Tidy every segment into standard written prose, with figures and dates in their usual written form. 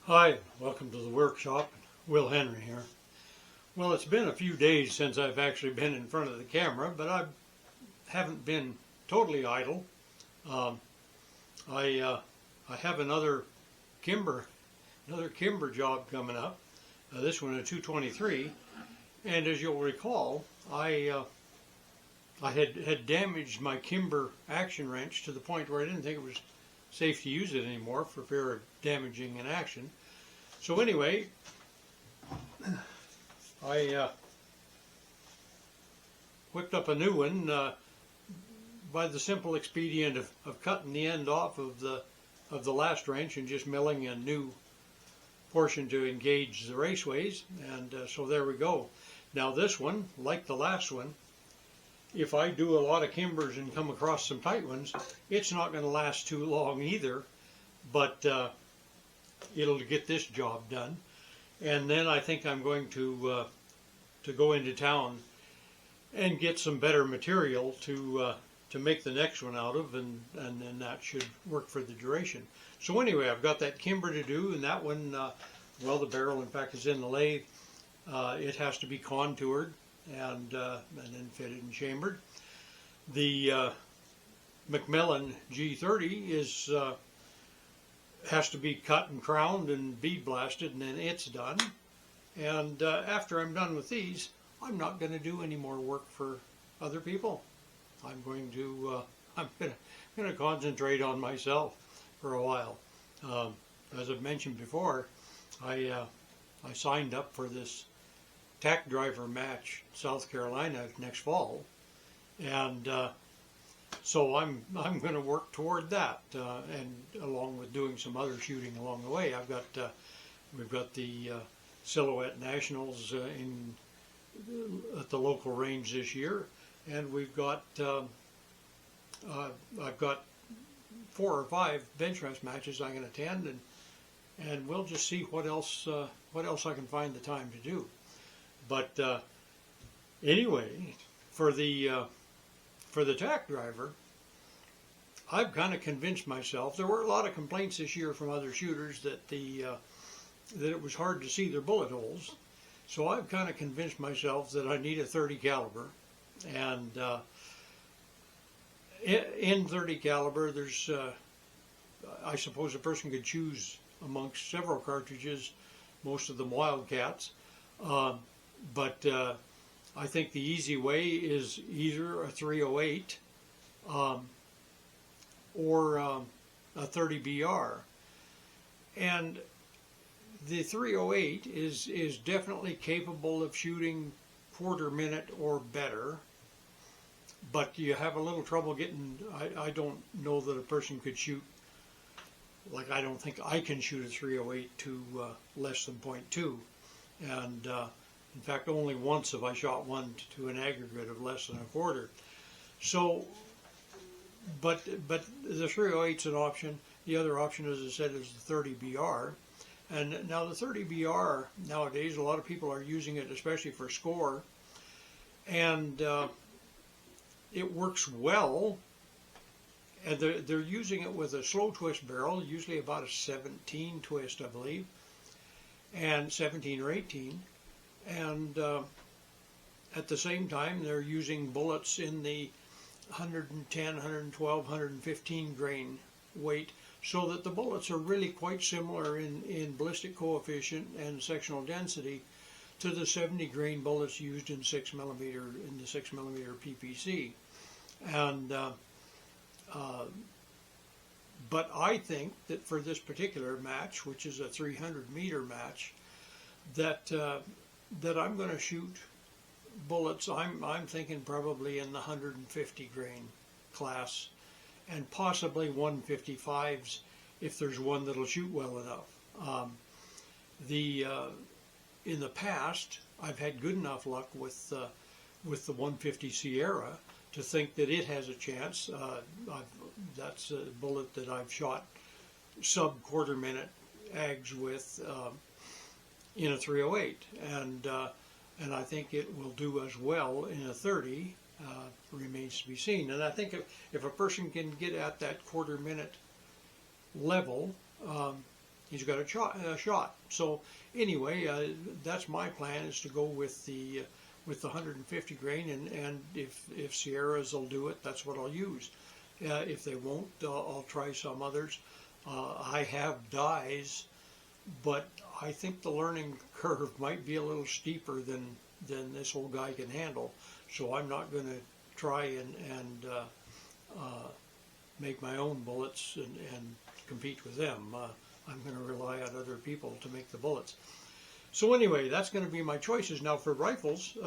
Hi, welcome to the workshop. Will Henry here. Well, it's been a few days since I've actually been in front of the camera, but I haven't been totally idle. Um, I have another Kimber job coming up. This one a 223, and as you'll recall, I had damaged my Kimber action wrench to the point where I didn't think it was safe to use it anymore for fear of damaging an action. So anyway, I whipped up a new one by the simple expedient of cutting the end off of the last wrench and just milling a new portion to engage the raceways, and so there we go. Now this one, like the last one, if I do a lot of Kimbers and come across some tight ones, it's not going to last too long either, but it'll get this job done. And then I think I'm going to go into town and get some better material to make the next one out of, and then that should work for the duration. So anyway, I've got that Kimber to do, and that one, well, the barrel in fact is in the lathe. It has to be contoured and then fitted and chambered. The Macmillan G30 has to be cut and crowned and bead blasted, and then it's done. And after I'm done with these, I'm not going to do any more work for other people. I'm going to concentrate on myself for a while. As I've mentioned before, I signed up for this tack driver match, South Carolina, next fall, and so I'm going to work toward that, and along with doing some other shooting along the way. We've got the Silhouette Nationals at the local range this year, and I've got 4 or 5 bench rest matches I can attend, and we'll just see what else I can find the time to do. But anyway, for the tack driver, I've kind of convinced myself. There were a lot of complaints this year from other shooters that that it was hard to see their bullet holes. So I've kind of convinced myself that I need a 30 caliber, and in 30 caliber, there's I suppose a person could choose amongst several cartridges, most of them Wildcats. But I think the easy way is either a 308 or a 30 BR. And the 308 is definitely capable of shooting quarter minute or better, but you have a little trouble getting, I don't know that a person could shoot, like I don't think I can shoot a 308 to less than 0.2. And in fact, only once have I shot one to an aggregate of less than a quarter. So, but the 308's an option. The other option, as I said, is the 30 BR. And now the 30 BR, nowadays, a lot of people are using it, especially for score. And it works well. And they're using it with a slow twist barrel, usually about a 17 twist, I believe, and 17 or 18. And at the same time, they're using bullets in the 110, 112, 115 grain weight, so that the bullets are really quite similar in ballistic coefficient and sectional density to the 70 grain bullets used in the 6mm PPC. And but I think that for this particular match, which is a 300 meter match, that I'm going to shoot bullets. I'm thinking probably in the 150 grain class, and possibly 155s if there's one that'll shoot well enough. In the past, I've had good enough luck with the 150 Sierra to think that it has a chance. That's a bullet that I've shot sub quarter minute ags with in a 308, and I think it will do as well in a 30. Remains to be seen. And I think if a person can get at that quarter minute level, he's got a shot. So anyway, that's my plan, is to go with the 150 grain, and if Sierras will do it, that's what I'll use. If they won't, I'll try some others. I have dyes, but I think the learning curve might be a little steeper than this old guy can handle. So I'm not going to try and make my own bullets and compete with them. I'm going to rely on other people to make the bullets. So anyway, that's going to be my choices. Now for rifles,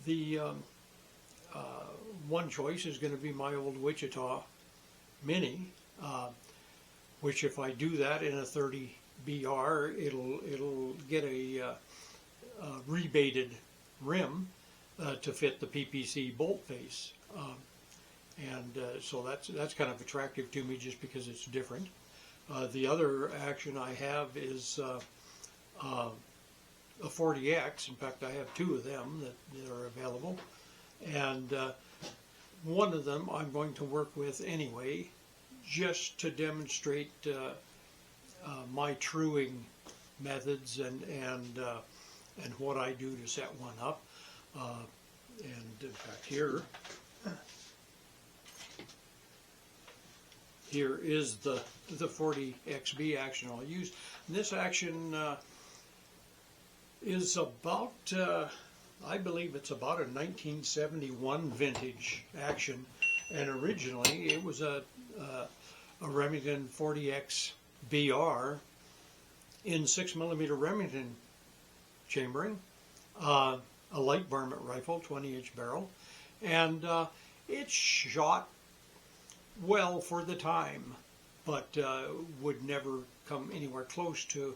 the one choice is going to be my old Wichita Mini, which if I do that in a 30 BR, it'll get a rebated rim to fit the PPC bolt face, so that's kind of attractive to me just because it's different. The other action I have is a 40X. In fact, I have two of them that are available, and one of them I'm going to work with anyway, just to demonstrate my truing methods and what I do to set one up. And in fact, here is the 40XB action I'll use. And this action is about, I believe it's about a 1971 vintage action, and originally it was a Remington 40X BR in 6mm Remington chambering, a light varmint rifle, 20-inch barrel, and it shot well for the time, but would never come anywhere close to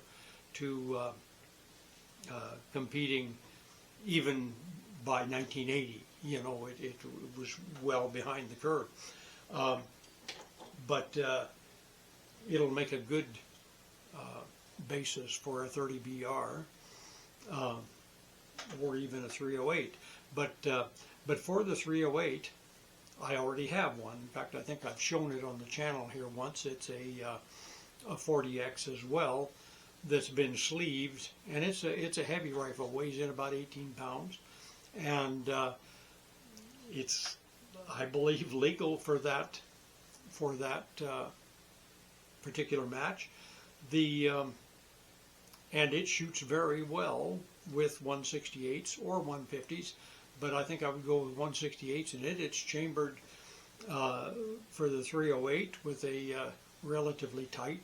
competing even by 1980. You know, it was well behind the curve. But it'll make a good basis for a 30 BR or even a 308. But for the 308, I already have one. In fact, I think I've shown it on the channel here once. It's a 40X as well, that's been sleeved, and it's a heavy rifle. Weighs in about 18 pounds, and it's, I believe, legal for that particular match. And it shoots very well with 168s or 150s, but I think I would go with 168s in it. It's chambered for the 308 with a relatively tight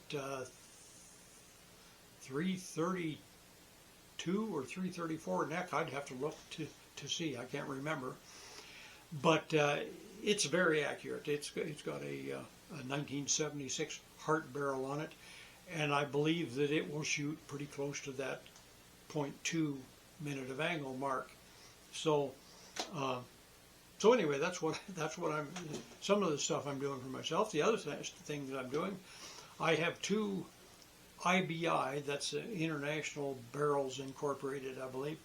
332 or 334 neck. I'd have to look to see. I can't remember. But it's very accurate. It's got a 1976 Hart barrel on it, and I believe that it will shoot pretty close to that 0.2 minute of angle mark. So anyway, that's what I'm. Some of the stuff I'm doing for myself. The other thing that I'm doing, I have two IBI, that's International Barrels Incorporated, I believe,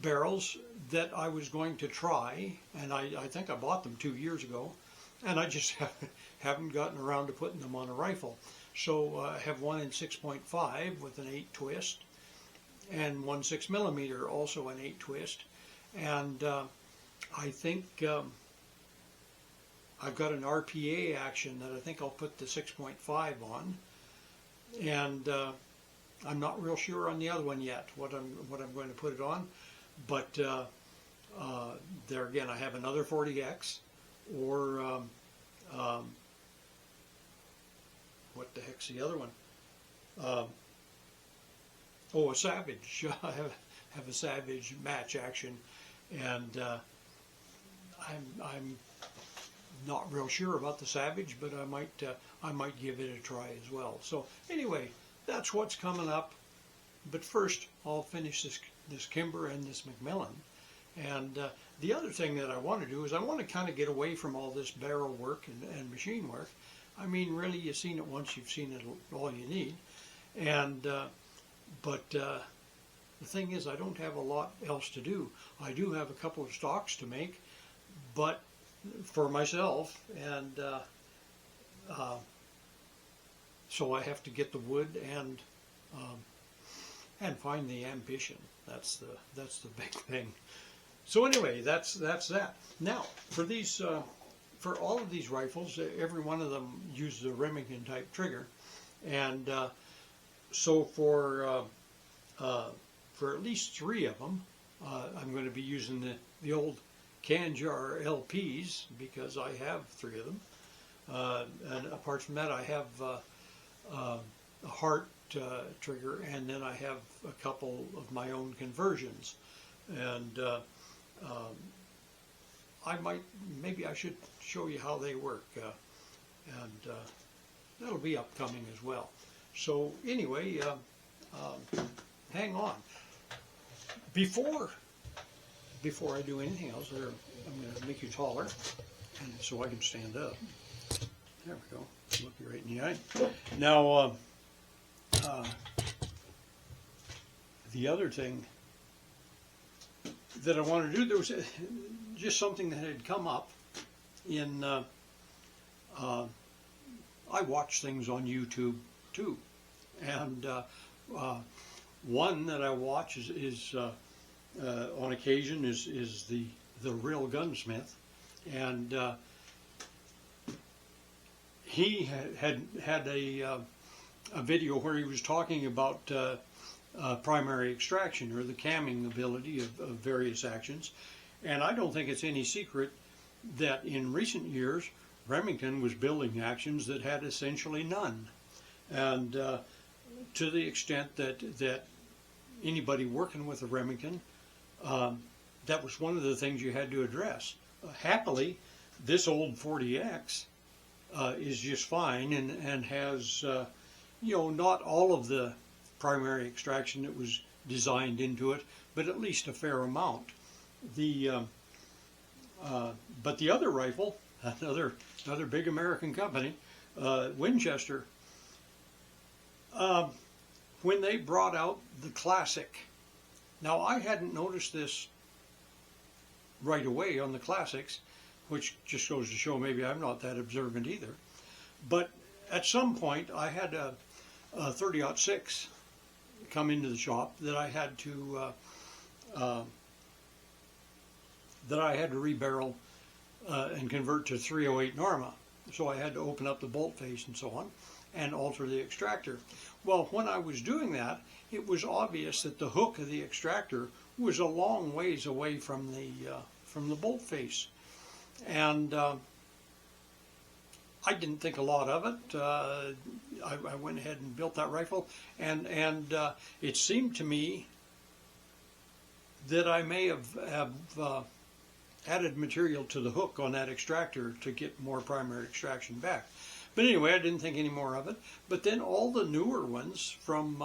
barrels that I was going to try, and I think I bought them 2 years ago, and I just haven't gotten around to putting them on a rifle. So I have one in 6.5 with an 8 twist, and one 6mm, also an 8 twist, and I think I've got an RPA action that I think I'll put the 6.5 on, and I'm not real sure on the other one yet what I'm going to put it on, but there again I have another 40X, or what the heck's the other one? Oh, a Savage. I have a Savage match action, and I'm not real sure about the Savage, but I might give it a try as well. So anyway, that's what's coming up. But first, I'll finish this Kimber and this Macmillan. And the other thing that I want to do is I want to kind of get away from all this barrel work and machine work. I mean, really, you've seen it once, you've seen it all you need. And but the thing is, I don't have a lot else to do. I do have a couple of stocks to make, but for myself, and so I have to get the wood and find the ammunition. That's the big thing. So anyway, that's that. Now for these for all of these rifles, every one of them uses a Remington type trigger, and so for at least 3 of them, I'm going to be using the old Canjar LPs because I have 3 of them. And apart from that, I have a Hart trigger, and then I have a couple of my own conversions. And maybe I should show you how they work, and that'll be upcoming as well. So anyway, hang on. Before I do anything else, I'm going to make you taller, and so I can stand up. There we go. Look you right in the eye. Now, the other thing that I want to do, there was just something that had come up in, I watch things on YouTube too, and one that I watch is on occasion is the Real Gunsmith, and he had a video where he was talking about primary extraction, or the camming ability of various actions. And I don't think it's any secret that in recent years Remington was building actions that had essentially none, and to the extent that anybody working with a Remington, that was one of the things you had to address. Happily, this old 40X is just fine, and has not all of the primary extraction that was designed into it, but at least a fair amount. But the other rifle, another big American company, Winchester, when they brought out the Classic. Now, I hadn't noticed this right away on the Classics, which just goes to show maybe I'm not that observant either. But at some point, I had a 30-06 come into the shop that I had to rebarrel and convert to 308 Norma. So I had to open up the bolt face and so on, and alter the extractor. Well, when I was doing that, it was obvious that the hook of the extractor was a long ways away from the bolt face, and I didn't think a lot of it. I went ahead and built that rifle, and it seemed to me that I may have added material to the hook on that extractor to get more primary extraction back. But anyway, I didn't think any more of it. But then all the newer ones from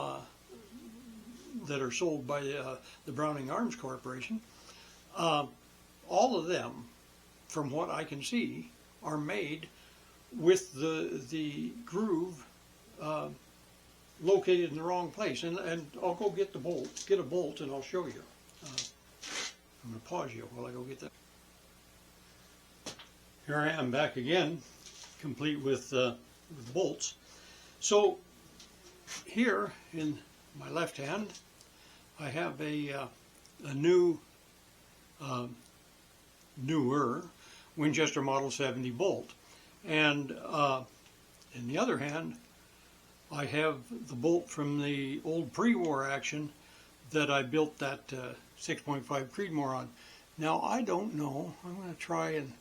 that are sold by the Browning Arms Corporation, all of them, from what I can see, are made with the groove located in the wrong place. And I'll go get a bolt, and I'll show you. I'm going to pause you while I go get that. Here I am back again, complete with bolts. So here in my left hand, I have a newer Winchester Model 70 bolt, and in the other hand, I have the bolt from the old pre-war action that I built that 6.5 Creedmoor on. Now I don't know. I'm going to try and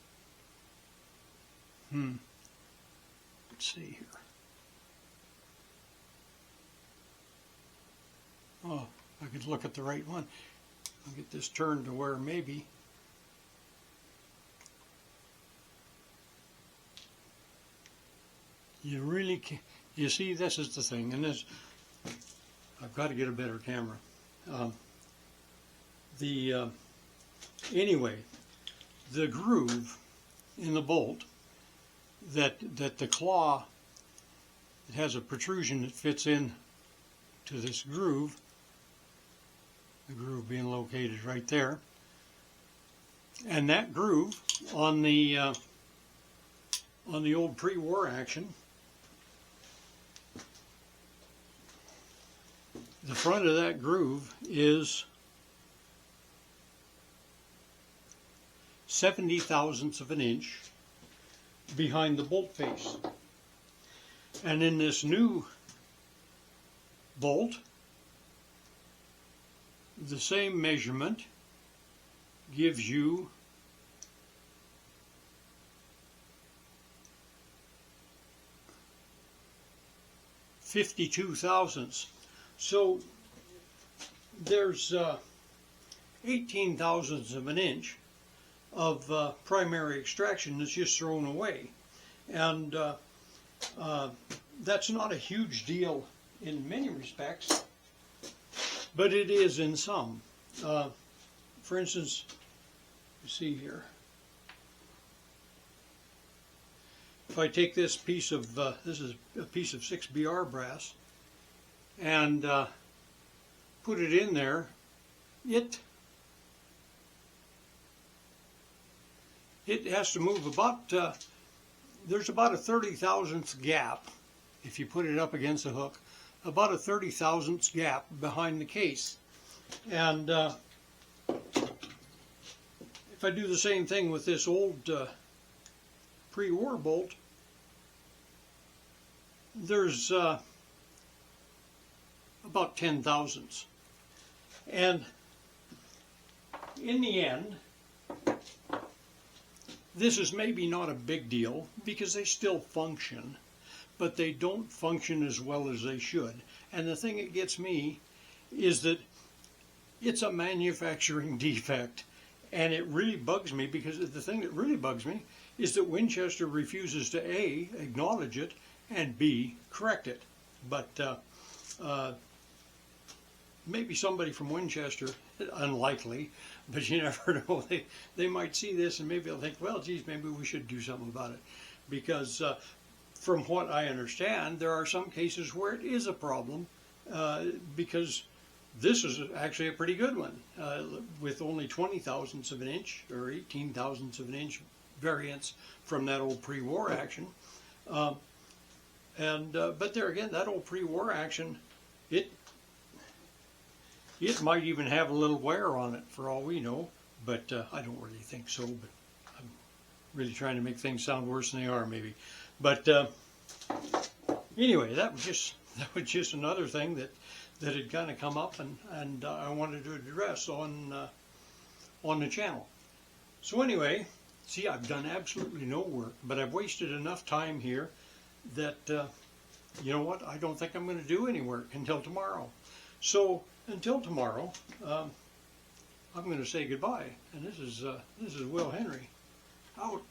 let's see here. Oh, I could look at the right one. I'll get this turned to where maybe. You really can't. You see, this is the thing, and this, I've got to get a better camera. Anyway, the groove in the bolt, that the claw, it has a protrusion that fits in to this groove, the groove being located right there, and that groove on the old pre-war action the front of that groove is 70 thousandths of an inch behind the bolt face. And in this new bolt, the same measurement gives you 52 thousandths. So there's 18 thousandths of an inch of primary extraction that's just thrown away. And that's not a huge deal in many respects, but it is in some. For instance, you see here, if I take this piece of, this is a piece of 6BR brass, and put it in there, it has to move about, there's about a 30 thousandths gap, if you put it up against the hook, about a 30 thousandths gap behind the case. And if I do the same thing with this old pre-war bolt, there's about 10 thousandths. And in the end, this is maybe not a big deal because they still function, but they don't function as well as they should. And the thing that gets me is that it's a manufacturing defect, and it really bugs me, because the thing that really bugs me is that Winchester refuses to A, acknowledge it, and B, correct it. But maybe somebody from Winchester, unlikely, but you never know, they might see this and maybe they'll think, well, geez, maybe we should do something about it. Because from what I understand, there are some cases where it is a problem, because this is actually a pretty good one, with only 20 thousandths of an inch or 18 thousandths of an inch variance from that old pre-war action. But there again, that old pre-war action, it might even have a little wear on it for all we know, but I don't really think so. But I'm really trying to make things sound worse than they are, maybe. But anyway, that was just another thing that had kind of come up, and I wanted to address on the channel. So anyway, see, I've done absolutely no work, but I've wasted enough time here that you know what? I don't think I'm going to do any work until tomorrow. So until tomorrow, I'm going to say goodbye. And this is Will Henry out.